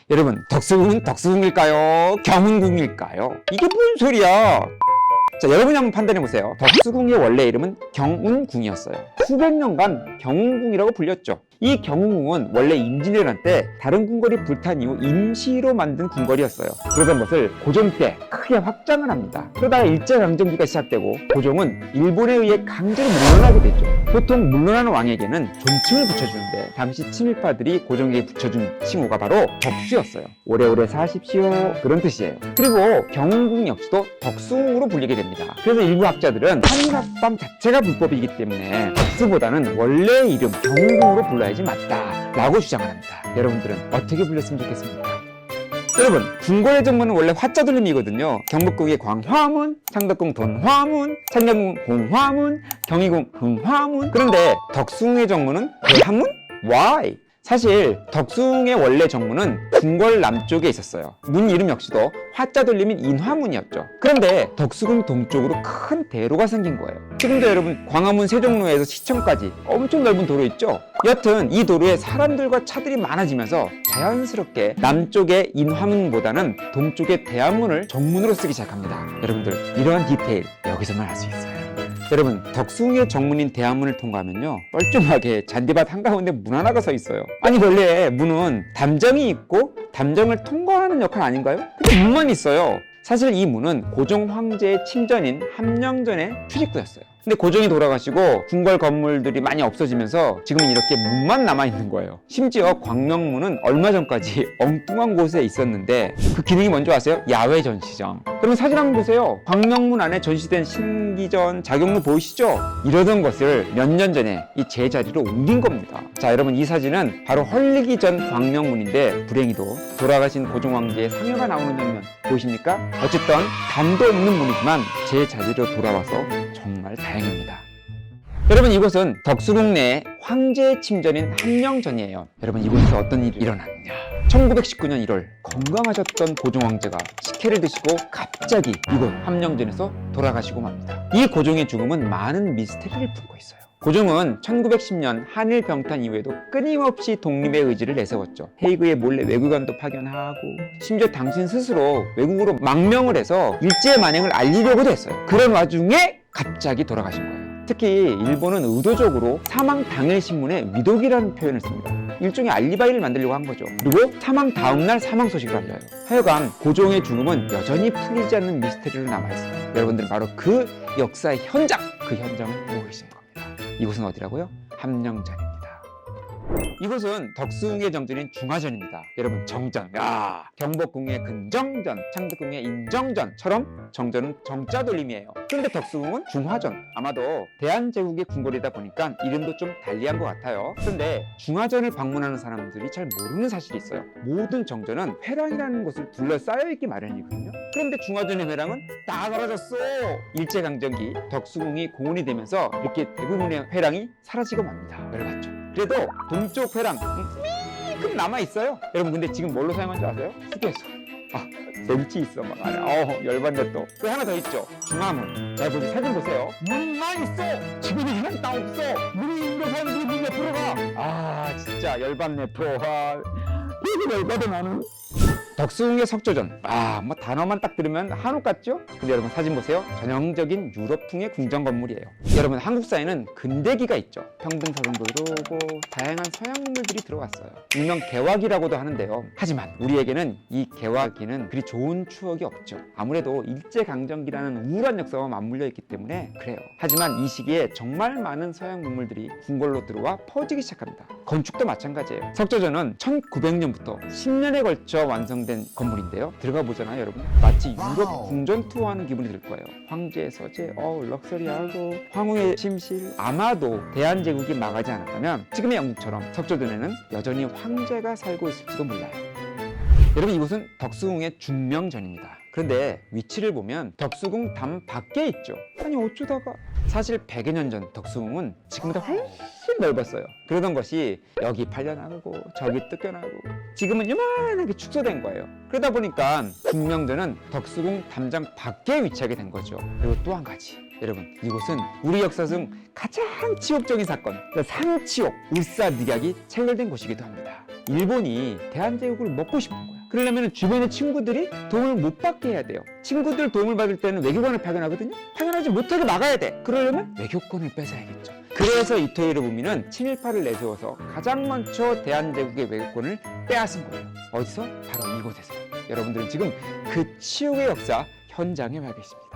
여러분, 덕수궁은 덕수궁일까요? 경운궁일까요? 이게 뭔 소리야? 자, 여러분이 한번 판단해보세요. 덕수궁의 원래 이름은 경운궁이었어요. 수백 년간 경운궁이라고 불렸죠. 이 경운궁은 원래 임진왜란 때 다른 궁궐이 불탄 이후 임시로 만든 궁궐이었어요. 그러던 것을 고종 때 크게 확장을 합니다. 그러다가 일제강점기가 시작되고 고종은 일본에 의해 강제로 물러나게 되죠. 보통 물러나는 왕에게는 존칭을 붙여주는데 당시 친일파들이 고종에게 붙여준 칭호가 바로 덕수였어요. 오래오래 사십시오, 그런 뜻이에요. 그리고 경운궁 역시도 덕수궁으로 불리게 됩니다. 그래서 일부 학자들은 한일합방 자체가 불법이기 때문에 덕수보다는 원래 이름 경운궁으로 불러야지 맞다 라고 주장을 합니다. 여러분들은 어떻게 불렸으면 좋겠습니까? 여러분, 궁궐의 정문은 원래 화자돌림이거든요. 경복궁의 광화문, 창덕궁 돈화문, 창녕궁 홍화문, 경희궁 흥화문. 그런데 덕수궁의 정문은 대한문? Why? 사실 덕수궁의 원래 정문은 궁궐 남쪽에 있었어요. 문 이름 역시도 화자 돌림인 인화문이었죠. 그런데 덕수궁 동쪽으로 큰 대로가 생긴 거예요. 지금도 여러분 광화문 세종로에서 시청까지 엄청 넓은 도로 있죠. 여튼 이 도로에 사람들과 차들이 많아지면서 자연스럽게 남쪽의 인화문보다는 동쪽의 대한문을 정문으로 쓰기 시작합니다. 여러분들, 이러한 디테일 여기서만 알 수 있어요. 여러분, 덕수궁의 정문인 대한문을 통과하면요, 뻘쭘하게 잔디밭 한가운데 문 하나가 서 있어요. 아니, 원래 문은 담장이 있고 담장을 통과하는 역할 아닌가요? 근데 문만 있어요. 사실 이 문은 고종 황제의 친전인 함령전의 출입구였어요. 근데 고종이 돌아가시고 궁궐 건물들이 많이 없어지면서 지금은 이렇게 문만 남아있는 거예요. 심지어 광명문은 얼마 전까지 엉뚱한 곳에 있었는데 그 기능이 뭔지 아세요? 야외 전시장. 그러면 사진 한번 보세요. 광명문 안에 전시된 신기전, 작용로 보이시죠? 이러던 것을 몇 년 전에 이 제자리로 옮긴 겁니다. 자, 여러분, 이 사진은 바로 헐리기 전 광명문인데 불행히도 돌아가신 고종 황제의 상여가 나오는 장면 보이십니까? 어쨌든 단도 없는 문이지만 제 자리로 돌아와서 정말 다행입니다. 여러분, 이곳은 덕수궁 내 황제의 침전인 함령전이에요. 여러분, 이곳에서 어떤 일이 일어났냐? 1919년 1월 건강하셨던 고종 황제가 식혜를 드시고 갑자기 이곳 함령전에서 돌아가시고 맙니다. 이 고종의 죽음은 많은 미스테리를 품고 있어요. 고종은 1910년 한일 병탄 이후에도 끊임없이 독립의 의지를 내세웠죠. 헤이그에 몰래 외교관도 파견하고 심지어 당신 스스로 외국으로 망명을 해서 일제 만행을 알리려고도 했어요. 그런 와중에 갑자기 돌아가신 거예요. 특히 일본은 의도적으로 사망 당일 신문에 위독이라는 표현을 씁니다. 일종의 알리바이를 만들려고 한 거죠. 그리고 사망 다음날 사망 소식을 알려요. 하여간 고종의 죽음은 여전히 풀리지 않는 미스테리로 남아있어요. 여러분들은 바로 그 역사의 현장, 그 현장을 보고 계신 겁니다. 이곳은 어디라고요? 함령전입니다. 이곳은 덕수궁의 정전인 중화전입니다. 여러분, 정전, 경복궁의 근정전, 창덕궁의 인정전처럼 정전은 정자 돌림이에요. 그런데 덕수궁은 중화전. 아마도 대한제국의 궁궐이다 보니까 이름도 좀 달리한 것 같아요. 그런데 중화전을 방문하는 사람들이 잘 모르는 사실이 있어요. 모든 정전은 회랑이라는 곳을 둘러싸여 있기 마련이거든요. 그런데 중화전의 회랑은 다 사라졌어. 일제강점기 덕수궁이 공원이 되면서 이렇게 대부분의 회랑이 사라지고 맙니다. 열받죠. 그래도 동쪽 회랑 조금 남아있어요. 여러분, 근데 지금 뭘로 사용하는지 아세요? 휴게소. 벤치 있어 막 안에. 열받네 또. 또 하나 더 있죠. 중화문. 자, 여기 사진 보세요. 문만 있어. 주변에 회랑 다 없어. 문이 있는 사람들이 문 옆으로 가. 진짜 열받네 또. 되게 열받아 나는. 덕수궁의 석조전. 뭐 단어만 딱 들으면 한옥 같죠? 근데 여러분, 사진 보세요. 전형적인 유럽풍의 궁정 건물이에요. 여러분, 한국 사회는 근대기가 있죠. 평등사정도 들어오고 다양한 서양 문물들이 들어왔어요. 일명 개화기라고도 하는데요. 하지만 우리에게는 이 개화기는 그리 좋은 추억이 없죠. 아무래도 일제강점기라는 우울한 역사와 맞물려 있기 때문에 그래요. 하지만 이 시기에 정말 많은 서양 문물들이 궁궐로 들어와 퍼지기 시작합니다. 건축도 마찬가지예요. 석조전은 1900년부터 10년에 걸쳐 완성된 건물인데요. 들어가 보잖아요, 여러분. 마치 유럽 궁전 투어하는 기분이 들 거예요. 황제의 서재, 럭셔리하고 황후의 침실. 아마도 대한제국이 망하지 않았다면 지금의 영국처럼 석조전에는 여전히 황제가 살고 있을지도 몰라요. 여러분, 이곳은 덕수궁의 중명전입니다. 그런데 위치를 보면 덕수궁 담 밖에 있죠. 아니, 어쩌다가. 사실 100여 년 전 덕수궁은 지금보다 훨씬 넓었어요. 그러던 것이 여기 팔려나가고 저기 뜯겨나가고 지금은 요만하게 축소된 거예요. 그러다 보니까 중명전은 덕수궁 담장 밖에 위치하게 된 거죠. 그리고 또 한 가지, 여러분, 이곳은 우리 역사 중 가장 치욕적인 사건, 산치욕, 을사늑약이 체결된 곳이기도 합니다. 일본이 대한제국을 먹고 싶은 거야. 그러려면 주변의 친구들이 도움을 못 받게 해야 돼요. 친구들 도움을 받을 때는 외교관을 파견하거든요. 파견하지 못하게 막아야 돼. 그러려면 외교권을 뺏어야겠죠. 그래서 이토 히로부미는 친일파를 내세워서 가장 먼저 대한제국의 외교권을 빼앗은 거예요. 어디서? 바로 이곳에서. 여러분들은 지금 그 치욕의 역사 현장에 와 계십니다.